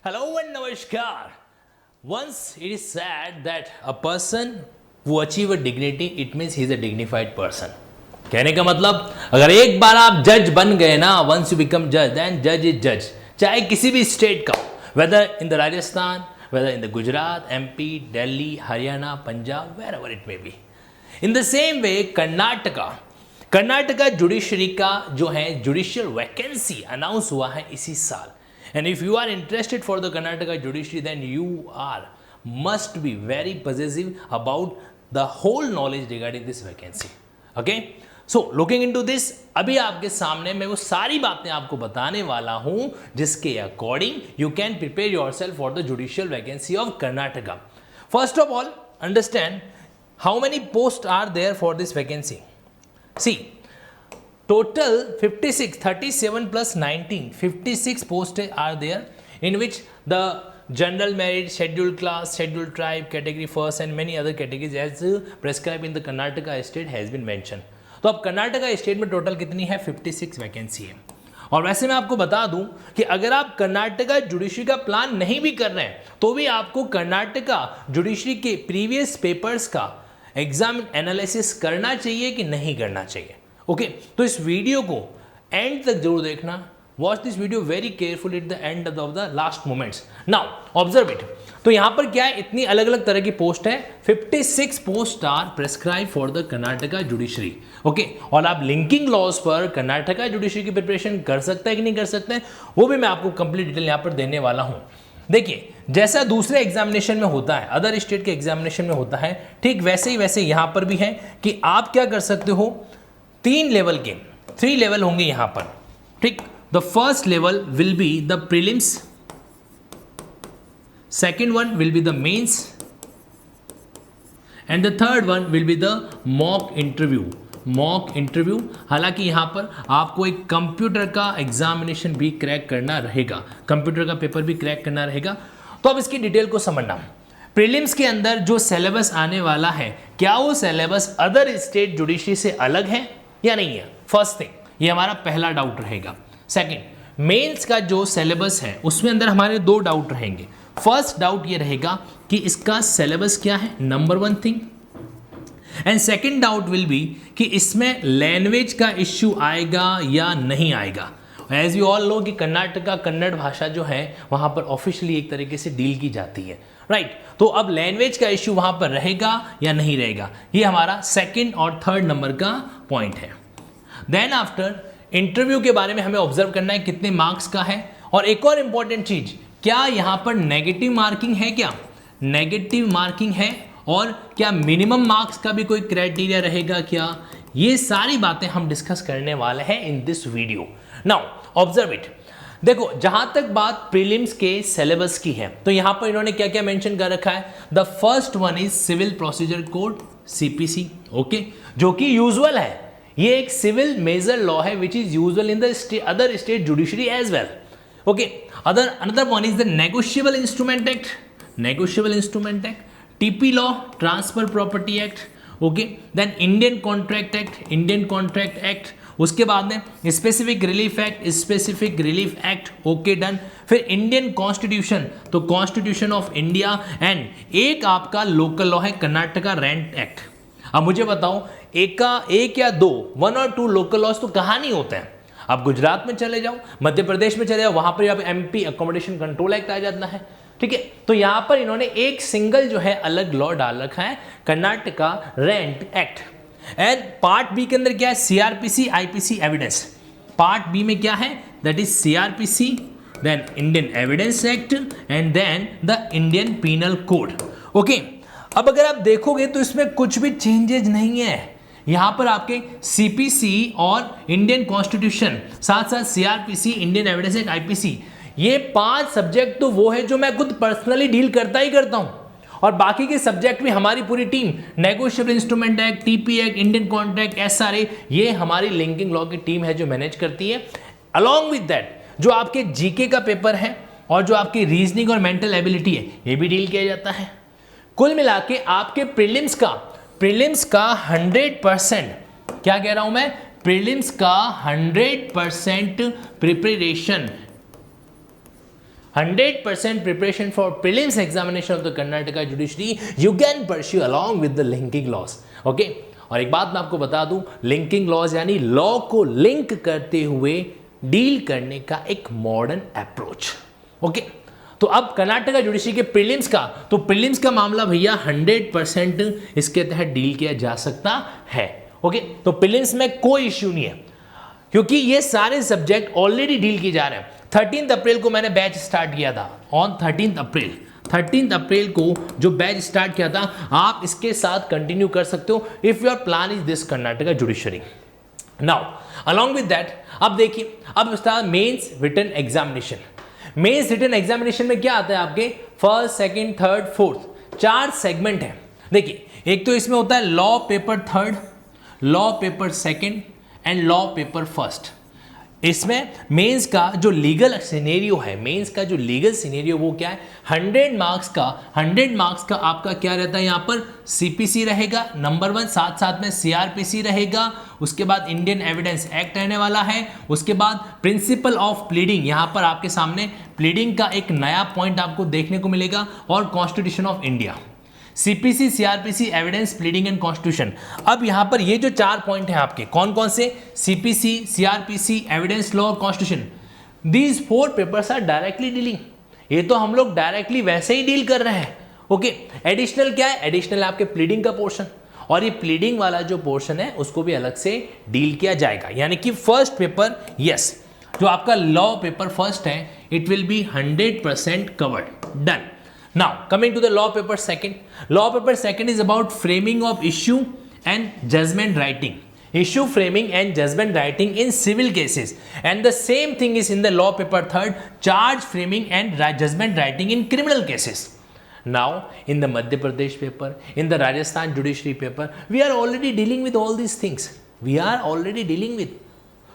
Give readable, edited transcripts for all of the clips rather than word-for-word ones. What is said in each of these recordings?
Hello and Namaskar. Once it is said that a person who achieve a dignity, it means he is a dignified person. कहने का मतलब अगर एक बार आप जज बन गए ना, once you become judge, then judge is judge. चाहे किसी भी स्टेट का, whether in the Rajasthan, whether in the Gujarat, MP, Delhi, Haryana, Punjab, wherever it may be. In the same way, Karnataka judiciary का जो है जुडिशियल वैकेंसी अनाउंस हुआ है इसी साल. And if you are interested for the Karnataka judiciary, then you must be very possessive about the whole knowledge regarding this vacancy. Okay? So looking into this, अभी आपके सामने मैं वो सारी बातें आपको बताने वाला हूँ जिसके according you can prepare yourself for the judicial vacancy of Karnataka. First of all, understand how many posts are there for this vacancy. See, total 56, 37 plus 19, 56 posts are there in which the general merit, scheduled class, scheduled tribe, category first and many other categories as prescribed in the Karnataka state has been mentioned. तो अब Karnataka state में total कितनी है 56 vacancy है. और वैसे मैं आपको बता दूं कि अगर आप कर्नाटका जुडिशरी का प्लान नहीं भी कर रहे हैं तो भी आपको कर्नाटका जुडिशरी के प्रीवियस पेपर्स का एग्जाम एनालिसिस करना चाहिए कि नहीं करना चाहिए. ओके तो इस वीडियो को एंड तक जरूर देखना. Watch this video very careful at the end of the last moments. Now observe it. तो यहां पर क्या है, इतनी अलग अलग तरह की पोस्ट है. 56 post are prescribed for the Karnataka judiciary. Okay और आप लिंकिंग लॉज पर कर्नाटका जुडिशरी की प्रिपरेशन कर सकते हैं कि नहीं कर सकते हैं वो भी मैं आपको कंप्लीट डिटेल यहां पर देने वाला हूं. देखिए जैसा दूसरे एग्जामिनेशन में होता है, अदर स्टेट के एग्जामिनेशन में होता है, ठीक वैसे यहां पर भी है कि आप क्या कर सकते हो. 3 लेवल के 3 लेवल होंगे यहां पर. ठीक, the first level will be the prelims, second one will be the mains and the third one will be the mock interview. हालांकि यहां पर आपको एक कंप्यूटर का एग्जामिनेशन भी क्रैक करना रहेगा, कंप्यूटर का पेपर भी क्रैक करना रहेगा. तो अब इसकी डिटेल को समझना. प्रीलिम्स के अंदर जो सिलेबस आने वाला है, क्या वो सिलेबस अदर स्टेट जुडिशरी से अलग है या नहीं है. फर्स्ट थिंग, ये हमारा पहला डाउट रहेगा. सेकंड, मेंस का जो सिलेबस है उसमें अंदर हमारे 2 डाउट रहेंगे. फर्स्ट डाउट ये रहेगा कि इसका सिलेबस क्या है, number 1 thing. And second doubt will be कि इसमें लैंग्वेज का इश्यू आएगा या नहीं आएगा. एज यू ऑल नो कि कर्नाटका कन्नड़ भाषा जो है वहां पर ऑफिशियली एक तरीके से डील की जाती है, राइट. तो अब लैंग्वेज का इश्यू वहां पर रहेगा या नहीं रहेगा, ये हमारा सेकंड और थर्ड नंबर का पॉइंट है. देन आफ्टर इंटरव्यू के बारे में हमें ऑब्जर्व करना है कितने मार्क्स का है. और एक और इंपॉर्टेंट चीज, क्या यहां पर नेगेटिव मार्किंग है, क्या नेगेटिव मार्किंग है और क्या मिनिमम मार्क्स का भी कोई क्राइटेरिया रहेगा क्या, ये सारी बातें हम डिस्कस करने वाले हैं in this video. Now observe it. देखो जहां तक बात प्रीलिम्स के सिलेबस की है तो यहां पर इन्होंने क्या क्या मेंशन कर रखा है. The first one is civil procedure code CPC. Okay, जो कि यूजुअल है, ये एक सिविल मेजर लॉ है which is usual in the other state judiciary as well. Okay, another one is the negotiable instrument act, TP law, transfer property act. Okay, then Indian contract act, उसके बाद में specific relief act. Okay done. फिर Indian constitution, तो constitution of India. And एक आपका local law है Karnataka rent act. अब मुझे बताओ एक या 2 1 और 2 लोकल लॉज तो कहाँ नहीं होते हैं. आप गुजरात में चले जाओ, मध्य प्रदेश में चले जाओ, वहां पर एमपी अकोमोडेशन कंट्रोल एक्ट आ जाता है. ठीक है, तो यहां पर इन्होंने एक सिंगल जो है अलग लॉ डाल रखा है, Karnataka rent act. And part B के अंदर क्या है, CrPC IPC evidence. Part B में क्या है, that is CrPC, then Indian evidence act and then the Indian penal code. Okay, अब अगर आप देखोगे तो इसमें कुछ भी चेंजेज नहीं है. यहां पर आपके सीपीसी और इंडियन कॉन्स्टिट्यूशन, साथ साथ CrPC, Indian evidence act, IPC, ये 5 सब्जेक्ट तो वो है जो मैं खुद पर्सनली डील करता हूं. और बाकी के सब्जेक्ट में हमारी पूरी team, negotiable instrument act, TP act, Indian contract, SRA, ये हमारी लिंकिंग लॉ की टीम है जो मैनेज करती है. अलॉन्ग विद दैट जो आपके जीके का पेपर है और जो आपकी रीजनिंग और मेंटल एबिलिटी है ये भी डील किया जाता है. कुल मिला के आपके प्रीलिम्स का 100%, क्या कह रहा हूं मैं, प्रीलिम्स का 100% preparation 100% preparation for prelims examination of the Karnataka judiciary you can pursue along with the linking laws. Okay? और एक बात मैं आपको बता दूं, लिंकिंग लॉज यानी लॉ को लिंक करते हुए डील करने का एक मॉडर्न अप्रोच. ओके, तो अब कर्नाटका जुडिशरी के प्रीलिम्स का, तो प्रीलिम्स का मामला भैया 100% इसके तहत डील किया जा सकता है. ओके, तो प्रीलिम्स में कोई इश्यू नहीं है क्योंकि ये सारे सब्जेक्ट ऑलरेडी डील किए जा रहे हैं. 13 अप्रैल को मैंने बैच स्टार्ट किया था. ऑन 13 अप्रैल को जो बैच स्टार्ट किया था, आप इसके साथ कंटिन्यू कर सकते हो if your plan is this Karnataka judiciary. Now along with that अब देखिए, अब start mains written examination. Mains written examination में क्या आता है आपके, first, second, third, fourth, 4 segment है. देखिए, एक तो इसमें होता है law paper third, law paper second and law paper first. इसमें मेंस का जो लीगल सिनेरियो है, मेंस का जो लीगल सिनेरियो वो क्या है, 100 मार्क्स का आपका क्या रहता है, यहाँ पर सीपीसी रहेगा नंबर 1, साथ साथ में सीआरपीसी रहेगा, उसके बाद इंडियन एविडेंस एक्ट रहने वाला है, उसके बाद प्रिंसिपल ऑफ प्लीडिंग, यहाँ पर आपके सामने प्लीडिंग का एक नया पॉइंट आपको देखने को मिलेगा, और constitution of India. CPC, CrPC, evidence, pleading and constitution. अब यहां पर ये जो 4 पॉइंट हैं आपके, कौन कौन से, सीपीसी, सीआरपीसी, एविडेंस लॉ और constitution, these 4 papers are directly dealing. ये तो हम लोग डायरेक्टली वैसे ही डील कर रहे हैं. ओके, एडिशनल क्या है, एडिशनल आपके प्लीडिंग का पोर्शन, और ये प्लीडिंग वाला जो पोर्शन है उसको भी अलग से डील किया जाएगा. यानी कि फर्स्ट पेपर, यस, जो आपका लॉ पेपर फर्स्ट है, it will be 100% covered. Done. Now, coming to the law paper second. Law paper second is about framing of issue and judgment writing. Issue framing and judgment writing in civil cases. And the same thing is in the law paper third, charge framing and judgment writing in criminal cases. Now, in the Madhya Pradesh paper, in the Rajasthan judiciary paper, we are already dealing with all these things. We are already dealing with.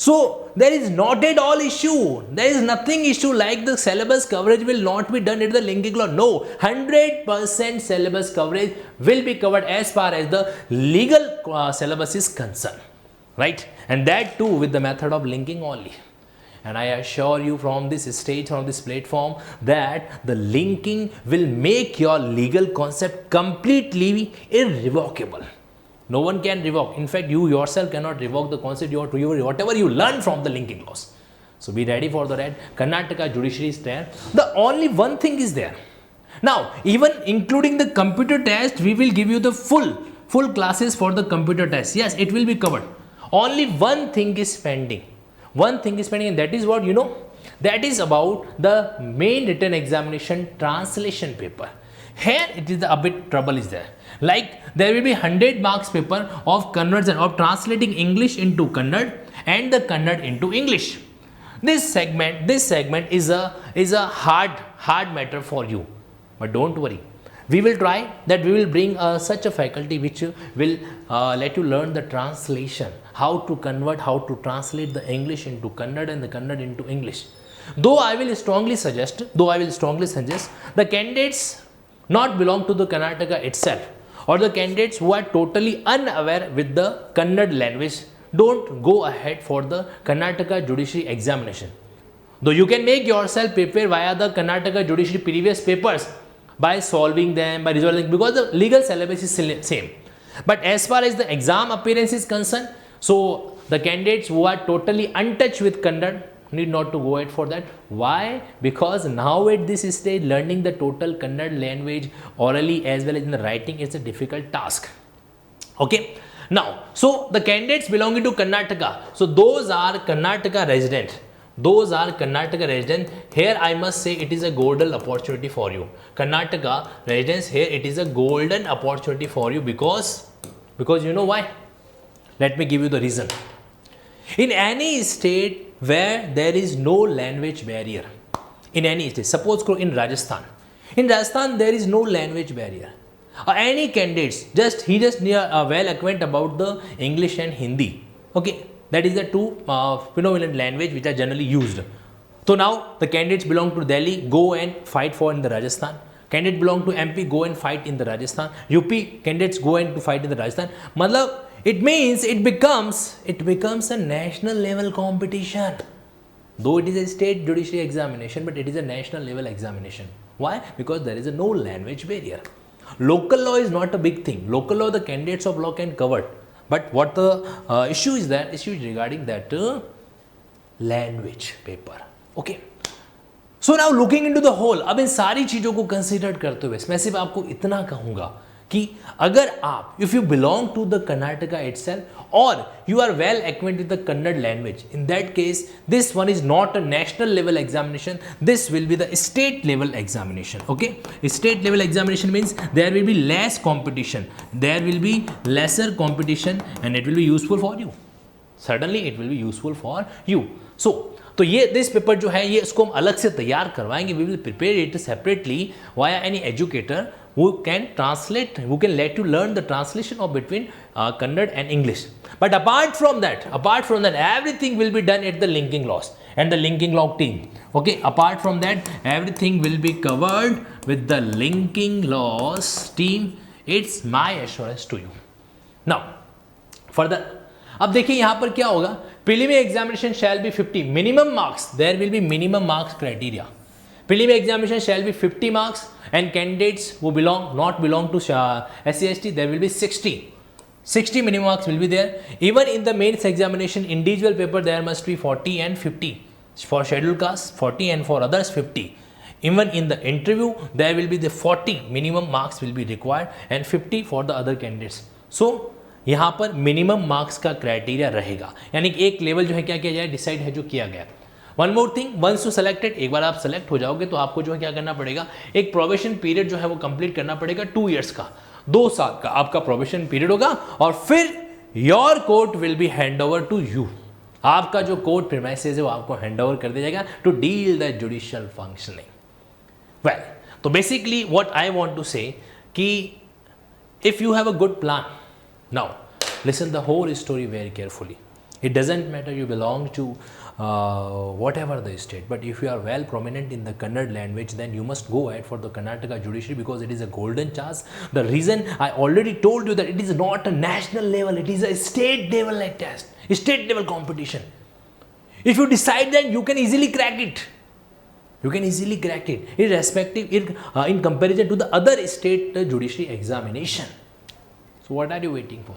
So there is not at all issue. There is nothing issue like the syllabus coverage will not be done at the linking law. No, 100% syllabus coverage will be covered as far as the legal syllabus is concerned, right? And that too with the method of linking only. And I assure you from this stage, from this platform, that the linking will make your legal concept completely irrevocable. No one can revoke. In fact, you yourself cannot revoke the concept whatever you learn from the linking laws. So be ready for the red. Karnataka judiciary is there. The only one thing is there. Now, even including the computer test, we will give you the full classes for the computer test. Yes, it will be covered. Only one thing is pending. One thing is pending, and that is what you know. That is about the main written examination translation paper. Here it is a bit trouble is there. Like there will be 100 marks paper of conversion of translating English into Kannada and the Kannada into English. This segment is a hard matter for you, but don't worry. We will try that. We will bring such a faculty which will let you learn the translation, how to convert, how to translate the English into Kannada and the Kannada into English. Though I will strongly suggest the candidates not belong to the Karnataka itself, or the candidates who are totally unaware with the Kannada language, don't go ahead for the Karnataka judiciary examination. Though you can make yourself prepare via the Karnataka judiciary previous papers by solving them, by resolving them, because the legal syllabus is same. But as far as the exam appearance is concerned, so the candidates who are totally untouched with Kannada need not to go ahead for that. Why? Because now at this stage, learning the total Kannada language orally as well as in the writing is a difficult task. Okay. Now, so the candidates belonging to Karnataka, so those are Karnataka resident. Here I must say it is a golden opportunity for you. Karnataka residents, here it is a golden opportunity for you because you know why? Let me give you the reason. In any state where there is no language barrier, in any state, suppose in Rajasthan there is no language barrier. Any candidates, he just well acquainted about the English and Hindi. Okay, that is the two predominant language which are generally used. So now the candidates belong to Delhi, go and fight for in the Rajasthan. Candidates belong to MP, go and fight in the Rajasthan. UP candidates go and to fight in the Rajasthan. It means it becomes a national level competition. though it is a state judiciary examination, but it is a national level examination. Why? Because there is a no language barrier. Local law is not a big thing. Local law, the candidates of law can cover. But what the issue is regarding that language paper. Okay. So now looking into the whole, अब इन सारी चीज़ों को consider करते हुए मैं सिर्फ आपको इतना कहूँगा कि अगर आप, if you belong to the Karnataka itself or you are well acquainted with the Kannada language, in that case this one is not a national level examination, this will be the state level examination. Okay, state level examination means there will be less competition, there will be lesser competition, and it will be useful for you. Certainly it will be useful for you. तो ये this paper जो है ये इसको हम अलग से तैयार करवाएंगे. We will prepare it separately via any educator who can translate, who can let you learn the translation of between Kannada and English. But apart from that, everything will be done at the linking laws and the linking law team. Okay, apart from that, everything will be covered with the linking laws team. It's my assurance to you. Now, further, अब देखिए यहाँ पर क्या होगा. Preliminary examination shall be 50 minimum marks. There will be minimum marks criteria. Preliminary examination shall be 50 marks, and candidates who not belong to SC/ST, there will be 60 minimum marks will be there. Even in the mains examination, individual paper there must be 40 and 50 for scheduled caste, 40, and for others 50. Even in the interview, there will be the 40 minimum marks will be required and 50 for the other candidates. So यहाँ पर minimum marks का criteria रहेगा, यानी कि एक level जो है क्या किया जाए, डिसाइड है जो किया गया. One more thing, once you selected, एक बार आप सेलेक्ट हो जाओगे तो आपको जो है क्या करना पड़ेगा, एक प्रोबेशन पीरियड जो है वो कंप्लीट करना पड़ेगा 2 इयर्स का, 2 साल का आपका प्रोबेशन पीरियड होगा, और फिर your court will be hand over to you. आपका जो कोर्ट प्रीमाइसेस है वो आपको हैंड ओवर कर दिया जाएगा to deal the judicial functioning. Well, तो basically what I want to say कि if you have a good plan, now listen the whole story very carefully. It doesn't matter you belong to whatever the state, but if you are well prominent in the Kannada language, then you must go ahead for the Karnataka judiciary, because it is a golden chance. The reason I already told you that it is not a national level, it is a state level like test, state level competition. If you decide that, you can easily crack it. You can easily crack it, irrespective in comparison to the other state judiciary examination. So what are you waiting for?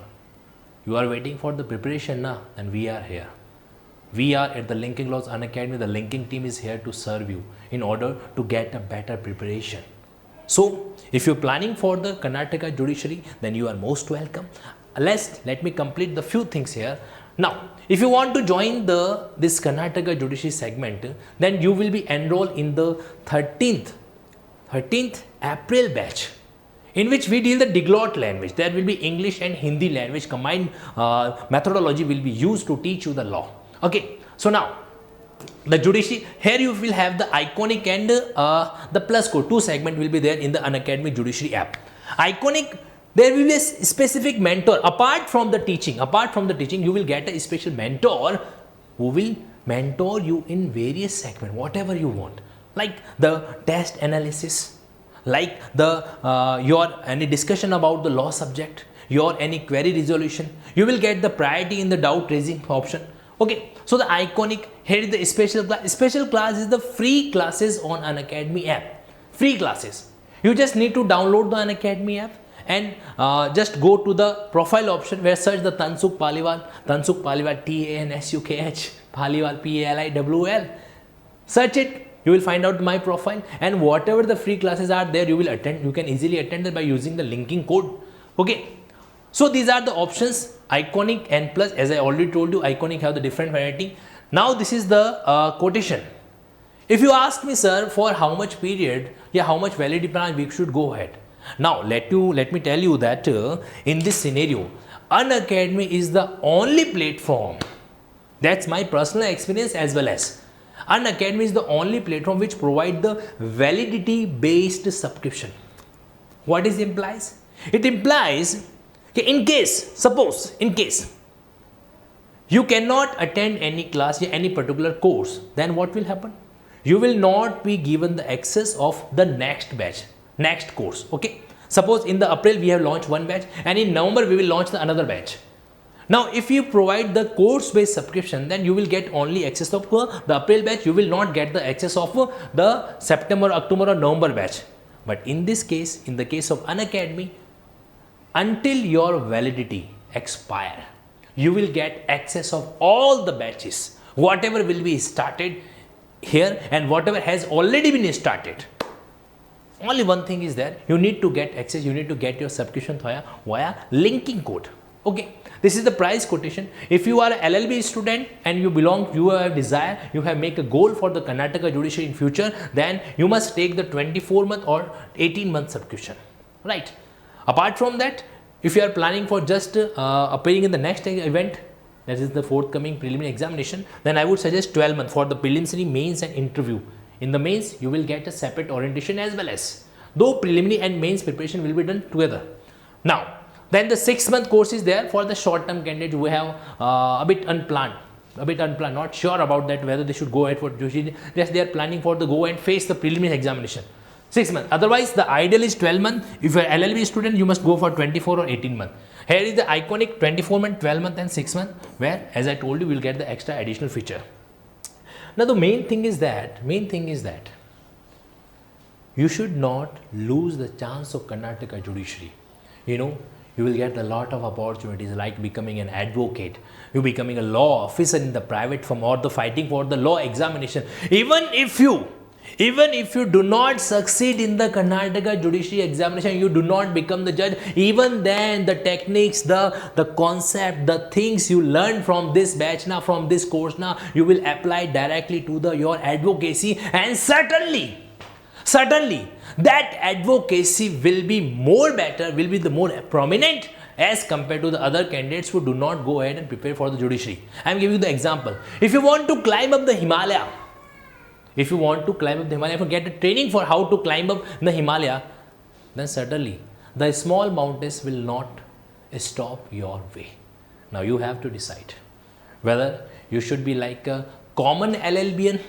You are waiting for the preparation now, and we are here. We are at the Linking Laws Unacademy. The linking team is here to serve you in order to get a better preparation. So if you're planning for the Karnataka judiciary, then you are most welcome. Let me complete the few things here. Now, if you want to join this Karnataka judiciary segment, then you will be enrolled in the 13th April batch, in which we deal the Diglot language. There will be English and Hindi language combined methodology will be used to teach you the law. Okay, so now the judiciary, here you will have the Iconic and the Plus Code. 2 segment will be there in the Unacademy Judiciary app. Iconic, there will be a specific mentor. Apart from the teaching, you will get a special mentor who will mentor you in various segments, whatever you want, like the test analysis, like your any discussion about the law subject, your any query resolution. You will get the priority in the doubt raising option. Okay, so the Iconic, here is the special class. Special class is the free classes on Unacademy app. Free classes. You just need to download the Unacademy app and just go to the profile option where search the Tansukh Paliwal, TANSUKH, Paliwal, PALIWL. Search it. You will find out my profile, and whatever the free classes are there, you will attend. You can easily attend it by using the linking code. Okay, so these are the options, Iconic and Plus. As I already told you, Iconic have the different variety. Now this is the quotation. If you ask me, sir, for how much period, how much validity plan we should go ahead. Now let me tell you that in this scenario, Unacademy is the only platform. That's my personal experience as well as. Unacademy is the only platform which provide the validity based subscription. What is implies? It implies that in case you cannot attend any class or any particular course, then what will happen? You will not be given the access of the next batch, next course. Okay, suppose in the April we have launched one batch, and in November we will launch the another batch. Now, if you provide the course-based subscription, then you will get only access of the April batch. You will not get the access of the September, October, or November batch. But in this case, in the case of Unacademy, until your validity expire, you will get access of all the batches, whatever will be started here and whatever has already been started. Only one thing is there, you need to get access, you need to get your subscription via linking code. Okay, this is the price quotation. If you are an LLB student and you have desire, you have make a goal for the Karnataka Judiciary in future, then you must take the 24-month or 18-month subscription, right? Apart from that, if you are planning for just appearing in the next event, that is the forthcoming preliminary examination, then I would suggest 12 months for the preliminary, mains and interview. In the mains, you will get a separate orientation as well as, though preliminary and mains preparation will be done together. Now, then the 6-month course is there for the short-term candidates who have a bit unplanned, not sure about that whether they should go ahead for judiciary. Yes, they are planning for the go and face the preliminary examination. 6 months. Otherwise, the ideal is 12 months. If you are LLB student, you must go for 24 or 18 months. Here is the iconic 24-month, 12-month and 6 months, where, as I told you, we will get the extra additional feature. Now, the main thing is that you should not lose the chance of Karnataka Judiciary. You will get a lot of opportunities like becoming an advocate, you becoming a law officer in the private firm, or the fighting for the law examination. Even if you do not succeed in the Karnataka Judiciary examination, you do not become the judge, even then the techniques, the concept, the things you learn from this batch now, from this course now, you will apply directly to your advocacy, and certainly that advocacy will be more better, will be the more prominent as compared to the other candidates who do not go ahead and prepare for the judiciary. I am giving you the example. If you want to climb up the Himalaya, if you get a training for how to climb up the Himalaya, then certainly the small mountains will not stop your way. Now you have to decide whether you should be like a common LLBian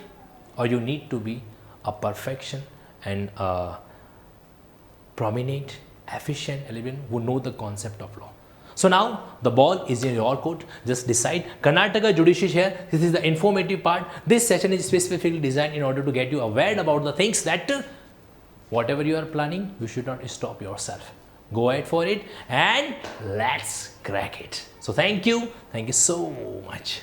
or you need to be a perfection and a prominent, efficient LLBian who know the concept of law. So now the ball is in your court. Just decide. Karnataka Judiciary here. This is the informative part. This session is specifically designed in order to get you aware about the things that whatever you are planning, you should not stop yourself. Go ahead for it and let's crack it. So thank you so much.